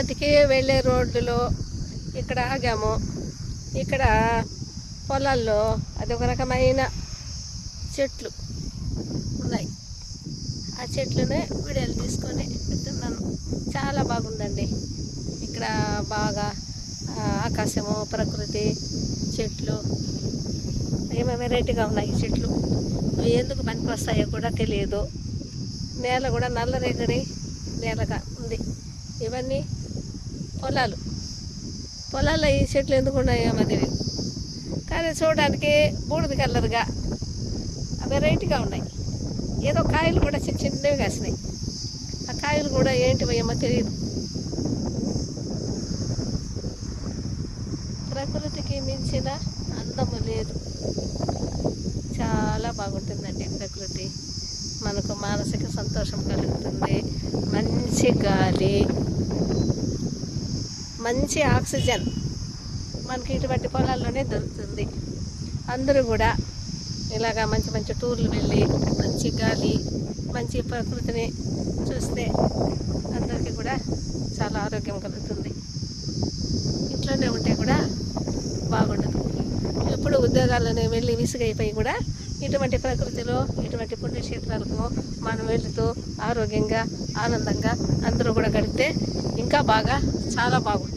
తిరుపతికి వెళ్ళే రోడ్డులో ఇక్కడ ఆగాము. ఇక్కడ పొలాల్లో అదొక రకమైన చెట్లు ఉన్నాయి. ఆ చెట్లనే వీడియోలు తీసుకొని పెడుతున్నాను. చాలా బాగుందండి. ఇక్కడ బాగా ఆకాశము, ప్రకృతి, చెట్లు ఏమో వెరైటీగా ఉన్నాయి. ఈ చెట్లు ఎందుకు పనికి వస్తాయో కూడా తెలియదు. నేల కూడా నల్లరేగడి నేలగా ఉంది. ఇవన్నీ పొలాల్లో ఈ చెట్లు ఎందుకు ఉన్నాయో తెలియదు, కానీ చూడడానికి బూడిద కలర్గా వెరైటీగా ఉన్నాయి. ఏదో కాయలు కూడా చిన్న చిన్నవి కాసినాయి. ఆ కాయలు కూడా ఏంటివో ఏమో తెలియదు. ప్రకృతికి మించిన అందము లేదు. చాలా బాగుంటుందండి ప్రకృతి. మనకు మానసిక సంతోషం కలుగుతుంది. మంచి గాలి, మంచి ఆక్సిజన్ మనకి ఇటువంటి పొలాల్లోనే దొరుకుతుంది. అందరూ కూడా ఇలాగా మంచి మంచి టూర్లు వెళ్ళి మంచి గాలి, మంచి ప్రకృతిని చూస్తే అందరికీ కూడా చాలా ఆరోగ్యం కలుగుతుంది. ఇంట్లోనే ఉంటే కూడా బాగుండదు. ఎప్పుడు ఉద్యోగాల్లోనే వెళ్ళి విసుగైపోయి కూడా ఇటువంటి ప్రకృతిలో, ఇటువంటి పుణ్యక్షేత్రాలకు మనం వెళుతూ ఆరోగ్యంగా, ఆనందంగా అందరూ కూడా గడిపితే ఇంకా బాగా చాలా బాగుంటుంది.